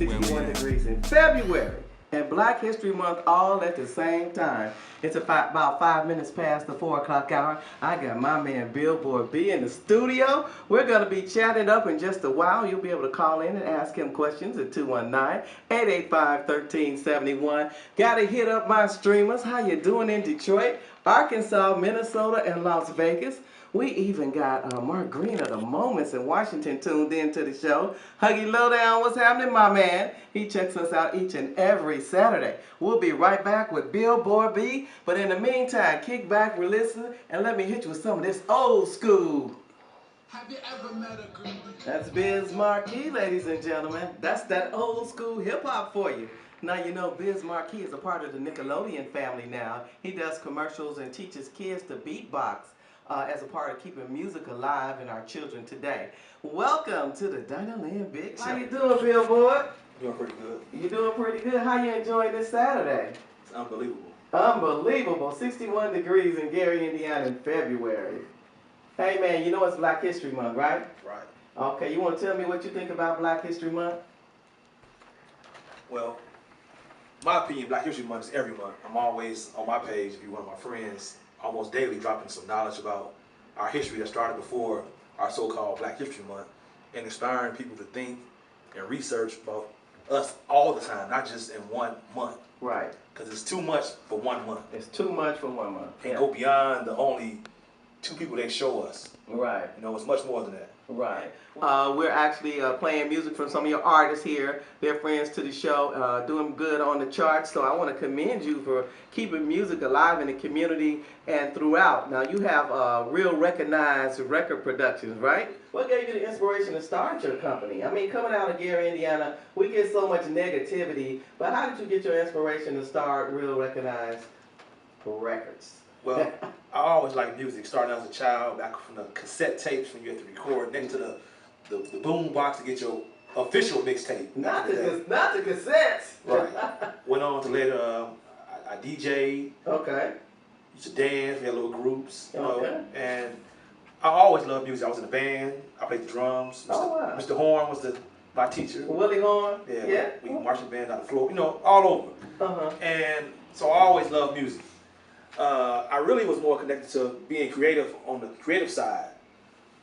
61 degrees in February and Black History Month all at the same time. It's about 5 minutes past the 4 o'clock hour. I got my man Billboard B in the studio. We're going to be chatting up in just a while. You'll be able to call in and ask him questions at 219-885-1371. Got to hit up my streamers. How you doing in Detroit, Arkansas, Minnesota, and Las Vegas? We even got Mark Green of the Moments in Washington tuned in to the show. Huggy Lowdown, what's happening, my man? He checks us out each and every Saturday. We'll be right back with Billboard B. But in the meantime, kick back, listen, and let me hit you with some of this old school. Have you ever met a girl? That's Biz Markie, ladies and gentlemen. That's that old school hip hop for you. Now you know Biz Markie is a part of the Nickelodeon family now. He does commercials and teaches kids to beatbox. As a part of keeping music alive in our children today. Welcome to the Dinahlynn Big Show. How you doing, Billboard? Doing pretty good. You doing pretty good? How you enjoying this Saturday? It's unbelievable. Unbelievable. 61 degrees in Gary, Indiana in February. Hey man, you know it's Black History Month, right? Right. Okay, you want to tell me what you think about Black History Month? Well, my opinion, Black History Month is every month. I'm always on my page, if you're one of my friends, almost daily dropping some knowledge about our history that started before our so-called Black History Month and inspiring people to think and research about us all the time, not just in 1 month. Right. Because it's too much for 1 month. It's too much for 1 month. Can't go beyond the only 2 people they show us. Right. You know, it's much more than that. Right. We're actually playing music from some of your artists here. They're friends to the show, doing good on the charts. So I want to commend you for keeping music alive in the community and throughout. Now you have real recognized record productions, right? What gave you the inspiration to start your company? I mean, coming out of Gary, Indiana, we get so much negativity, but how did you get your inspiration to start real recognized records? Well, I always liked music, starting as a child, back from the cassette tapes when you had to record next to the boom box to get your official mixtape. Not the cassettes. Right. Went on to later, I DJ'd. Okay. Used to dance, we had little groups, you know, Okay. and I always loved music. I was in a band, I played the drums. Oh, wow. Mr. Horn was my teacher. Willie Horn? Yeah. We marching band on the floor, you know, all over. Uh-huh. And so I always loved music. I really was more connected to being creative on the creative side.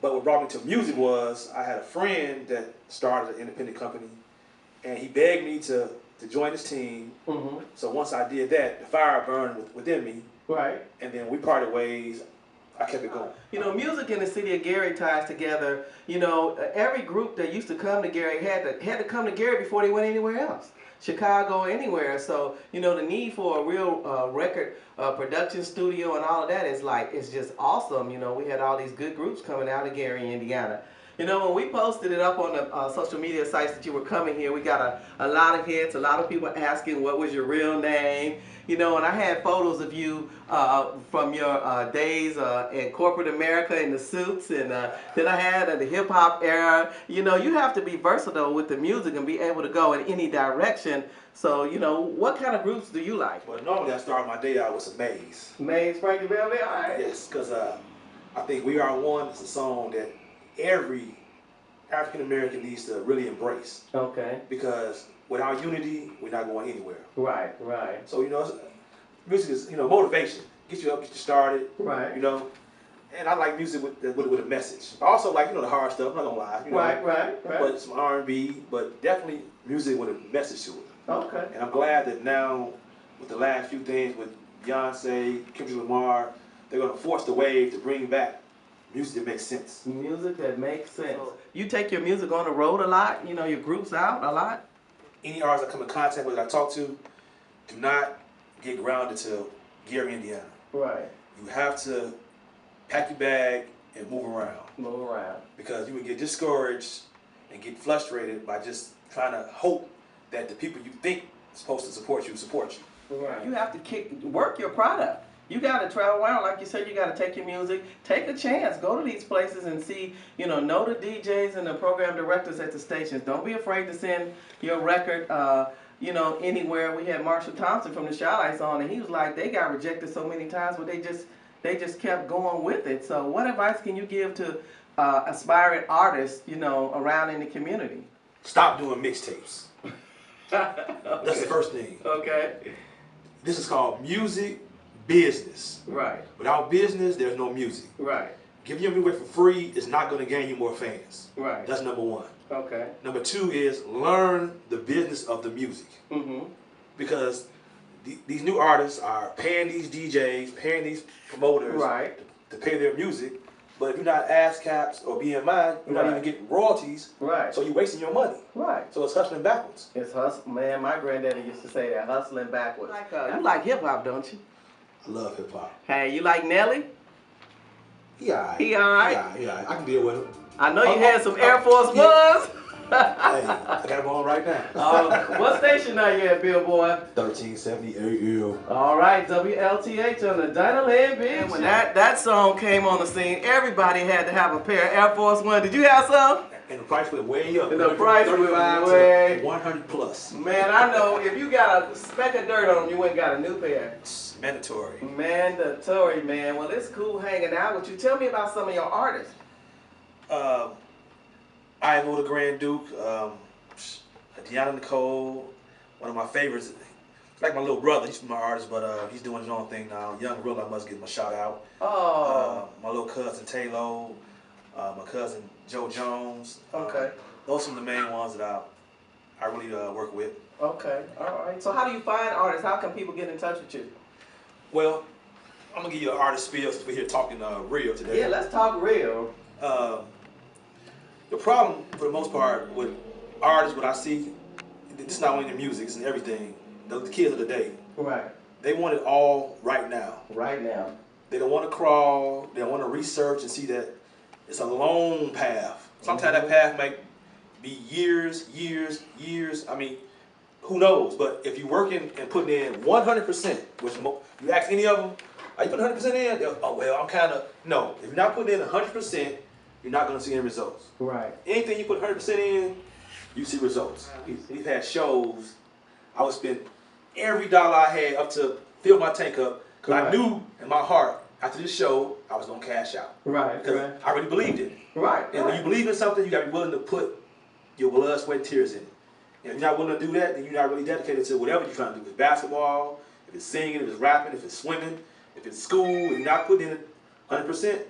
But what brought me to music was I had a friend that started an independent company, and he begged me to join his team. Mm-hmm. So once I did that, the fire burned within me. Right. And then we parted ways. I kept it going. You know, music in the city of Gary ties together. You know, every group that used to come to Gary had to come to Gary before they went anywhere else. Chicago, anywhere. So, you know, the need for a real record production studio and all of that is it's just awesome. You know, we had all these good groups coming out of Gary, Indiana. You know, when we posted it up on the social media sites that you were coming here, we got a lot of hits, a lot of people asking what was your real name. You know, and I had photos of you from your days in corporate America in the suits, and then I had in the hip hop era. You know, you have to be versatile with the music and be able to go in any direction. So, you know, what kind of groups do you like? Well, normally I start my day out with some Maze. Maze, Frankie Velvet, all right. Yes, because I think We Are One is a song that every African American needs to really embrace. Okay. Because without unity, we're not going anywhere. Right, right. So, you know, music is, you know, motivation. Get you up, get you started. Right. You know, and I like music with a message. I also like, you know, the hard stuff, I'm not gonna lie. You know, Right. But some R&B, but definitely music with a message to it. Okay. And I'm glad that now, with the last few things with Beyonce, Kendrick Lamar, they're gonna force the wave to bring back music that makes sense. Music that makes sense. So, you take your music on the road a lot? You know, your groups out a lot? Any artists I come in contact with, that I talk to, do not get grounded to Gary, Indiana. Right. You have to pack your bag and move around. Move around. Because you would get discouraged and get frustrated by just trying to hope that the people you think are supposed to support you. Right. You have to work your product. You got to travel around, like you said. You got to take your music, take a chance, go to these places and see. You know the DJs and the program directors at the stations. Don't be afraid to send your record. You know, anywhere. We had Marshall Thompson from the Shy-Lights on, and he was like, they got rejected so many times, but they just kept going with it. So, what advice can you give to aspiring artists, you know, around in the community? Stop doing mixtapes. That's the first thing. Okay. This is called music business. Right. Without business, there's no music. Right. Giving your music away for free is not going to gain you more fans. Right. That's number one. Okay. Number two is learn the business of the music. Mm-hmm. Because these new artists are paying these DJs, paying these promoters Right. to pay their music. But if you're not ASCAPs or BMI, you're not even getting royalties. Right. So you're wasting your money. Right. So it's hustling backwards. It's hustle, man. My granddaddy used to say that, hustling backwards. You like hip hop, don't you? I love hip hop. Hey, you like Nelly? He alright. He alright? Yeah, I can deal with him. I know you had some Air Force Ones. Hey, I got him on right now. What station are you at, Billboard? 1370 AM. All right, WLTH on the Dinahlynn Big Show. When that song came on the scene, everybody had to have a pair of Air Force One. Did you have some? And the price went way up. And the price went 35 way- to 100 plus. Man, I know if you got a speck of dirt on them, you went and got a new pair. It's mandatory. Mandatory, man. Well, it's cool hanging out with you. Tell me about some of your artists. Ivo the Grand Duke, Dinahlynn, one of my favorites. Like my little brother, he's my artist, but he's doing his own thing now. Young Real, I must give him a shout out. Oh. My little cousin Taylor, my cousin Joe Jones. Okay. Those are some of the main ones that I really work with. Okay. All right. So how do you find artists? How can people get in touch with you? Well, I'm gonna give you an artist spiel since we're here talking real today. Yeah, let's talk real. The problem, for the most part, with artists, what I see, it's not only the music, it's in everything. The kids of the day, Right. they want it all right now. Right now. They don't want to crawl. They don't want to research and see that it's a long path. Sometimes that path might be years. I mean, who knows? But if you're working and putting in 100%, which you ask any of them, are you putting 100% in? They'll, oh, well, I'm kind of, no. If you're not putting in 100%, you're not going to see any results. Right. Anything you put 100% in, you see results. We've had shows, I would spend every dollar I had up to fill my tank up, because I knew in my heart, after this show, I was going to cash out. Right. Because I really believed in it. Right. And when you believe in something, you got to be willing to put your blood, sweat, and tears in it. And if you're not willing to do that, then you're not really dedicated to whatever you're trying to do. If it's basketball, if it's singing, if it's rapping, if it's swimming, if it's school, if you're not putting in 100%,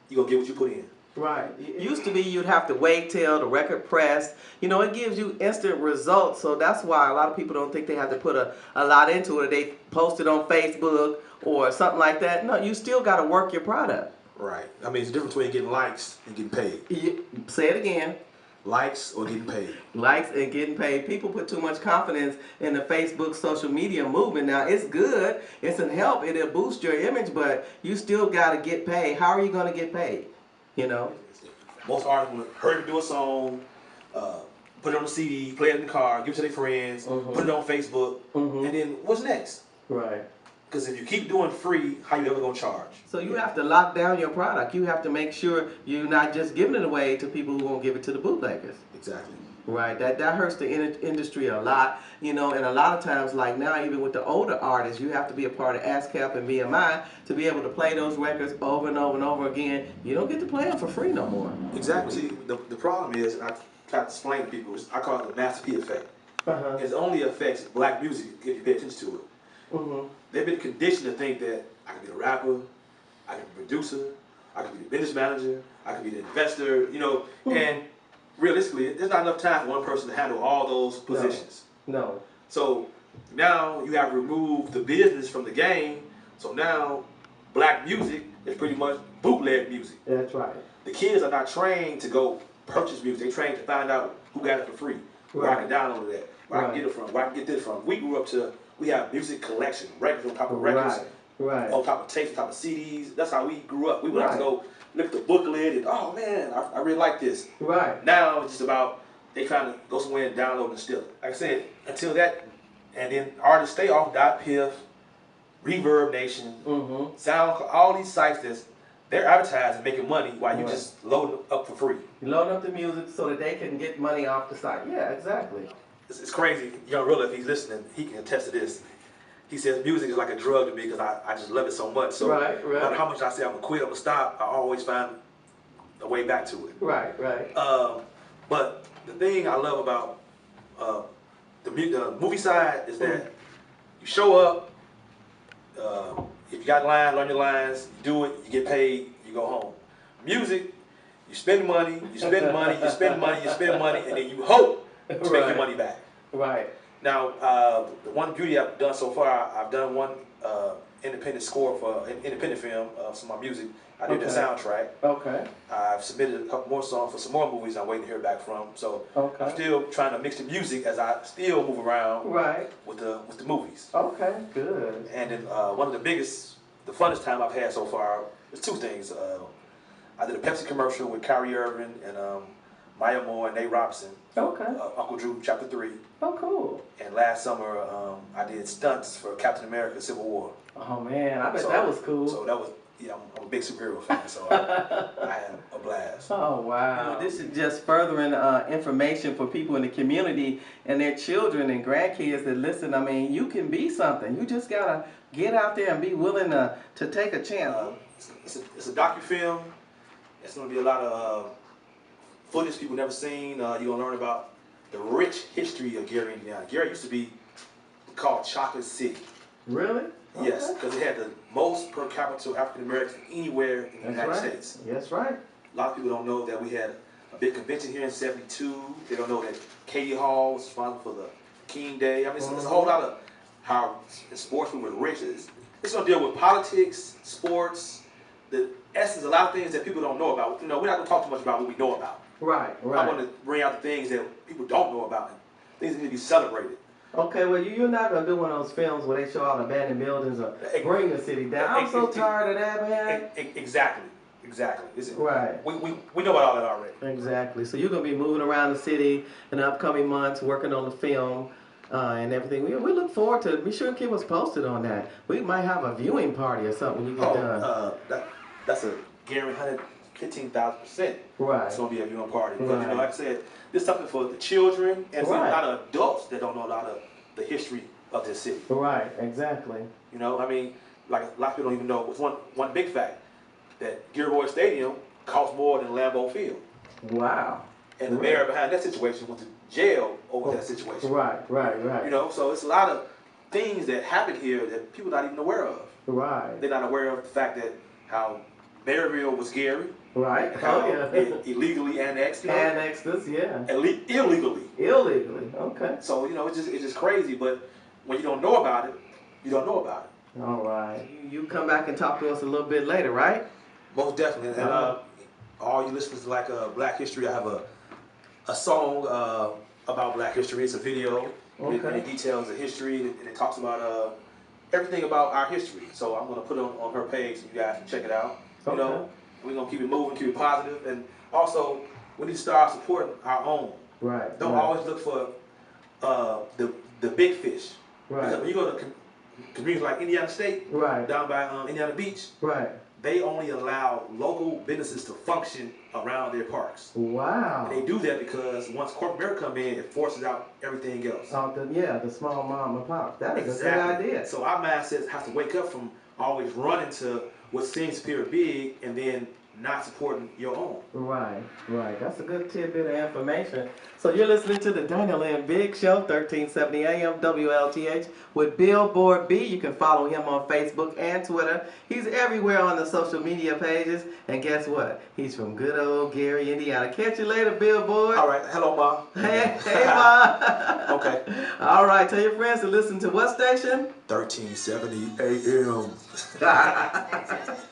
you're going to get what you put in. Right. It used to be you'd have to wait till the record pressed. You know, it gives you instant results, so that's why a lot of people don't think they have to put a lot into it. They post it on Facebook or something like that. No, you still got to work your product. Right. I mean, it's the difference between getting likes and getting paid. Say it again. Likes or getting paid. Likes and getting paid. People put too much confidence in the Facebook social media movement. Now, it's good. It's a help. It'll boost your image, but you still got to get paid. How are you going to get paid? You know? Most artists want to hurry to do a song, put it on a CD, play it in the car, give it to their friends, put it on Facebook, and then what's next? Right. Because if you keep doing free, how you ever going to charge? So you have to lock down your product. You have to make sure you're not just giving it away to people who won't give it to the bootleggers. Exactly. Right. That hurts the industry a lot, you know, and a lot of times, like now, even with the older artists, you have to be a part of ASCAP and BMI to be able to play those records over and over and over again. You don't get to play them for free no more. Exactly. See, the problem is, and I try to explain to people, I call it the Master P effect. It only affects black music if you pay attention to it. They've been conditioned to think that I can be a rapper, I can be a producer, I can be the business manager, I can be the investor, you know, and realistically, there's not enough time for one person to handle all those positions. No. So now you have removed the business from the game, so now black music is pretty much bootleg music. That's right. The kids are not trained to go purchase music, they're trained to find out who got it for free, where I can download that, where I can get it from, where I can get this from. We grew up we have music collection, records on top of records, on top of tapes, on top of CDs. That's how we grew up. We would have to go look at the booklet and, oh man, I really like this. Right. Now it's just about they trying to go somewhere and download and steal it. Like I said, until that, and then artists stay off .piff, Reverb Nation, SoundCloud, all these sites they're advertising, making money while you just loading up for free. You load up the music so that they can get money off the site. Yeah, exactly. It's crazy. Young Rilla, if he's listening, he can attest to this. He says music is like a drug to me because I just love it so much. So no matter how much I say I'm going to quit, I'm going to stop, I always find a way back to it. Right. But the thing I love about the movie side is that you show up. If you got lines, learn your lines. You do it. You get paid. You go home. Music, you spend money. You spend money. You spend money. You spend money, and then you hope to make your money back. Right. Now, the one beauty I've done so far, I've done one independent score for an independent film, some of my music. I did the soundtrack. Okay. I've submitted a couple more songs for some more movies I'm waiting to hear back from. So I'm still trying to mix the music as I still move around with the movies. Okay, good. And then one of the funnest time I've had so far is two things. I did a Pepsi commercial with Kyrie Irving and Maya Moore and Nate Robinson. Okay. Uncle Drew, Chapter 3. Oh, cool. And last summer, I did stunts for Captain America: Civil War. Oh man, I bet that was cool. So that was, I'm a big superhero fan, so I had a blast. Oh wow. This is just furthering information for people in the community and their children and grandkids that listen. I mean, you can be something. You just gotta get out there and be willing to take a chance. It's a docu-film. It's gonna be a lot of footage people never seen. You're gonna learn about the rich history of Gary, Indiana. Gary used to be called Chocolate City. Really? Yes, because it had the most per capita African Americans anywhere in the United States. That's right. A lot of people don't know that we had a big convention here in '72. They don't know that Katie Hall was responsible for the King Day. I mean, it's a whole lot of how in sports we were rich. It's going to deal with politics, sports, the essence, a lot of things that people don't know about. We're not going to talk too much about what we know about. Right. I want to bring out the things that people don't know about, things that need to be celebrated. Okay, well, you're not going to do one of those films where they show all the abandoned buildings or bring the city down. I'm so tired of that, man. Exactly. Right. We know about all that already. Exactly. So you're going to be moving around the city in the upcoming months, working on the film and everything. We look forward to it. Be sure to keep us posted on that. We might have a viewing party or something when you get done. That's a guaranteed 15,000%. Right. It's going to be a viewing party. Because, like I said, this is something for the children and for a lot of adults that don't know a lot of the history of this city. Right, exactly. I mean, like a lot of people don't even know. It's one big fact that Gilroy Stadium costs more than Lambeau Field. Wow. And the mayor behind that situation went to jail over that situation. Right. So it's a lot of things that happen here that people are not even aware of. Right. They're not aware of the fact that how Maryville was Gary. Right. How it illegally annexed. Annexed us, yeah. Illegally. Okay. So it's just crazy. But when you don't know about it, you don't know about it. All right. You come back and talk to us a little bit later, right? Most definitely. And all you listeners like Black History, I have a song about Black History. It's a video. It details the history and it talks about everything about our history. So I'm gonna put it on her page so you guys can check it out. We're gonna keep it moving, keep it positive, and also we need to start supporting our own. Right. Don't always look for the big fish. Right. Because when you go to communities like Indiana State, down by Indiana Beach, they only allow local businesses to function around their parks. Wow. And they do that because once corporate America come in, it forces out everything else. The small mom and pop. That is a good idea. So our mindsets have to wake up from always running to what seems to appear big and then not supporting your own. Right. That's a good tidbit of information. So you're listening to the Dinahlynn Big Show, 1370 AM WLTH with Billboard B. You can follow him on Facebook and Twitter. He's everywhere on the social media pages. And guess what? He's from good old Gary, Indiana. Catch you later, Billboard. All right. Hello, Ma. Hey, Ma. Okay. All right. Tell your friends to listen to what station? 1370 AM.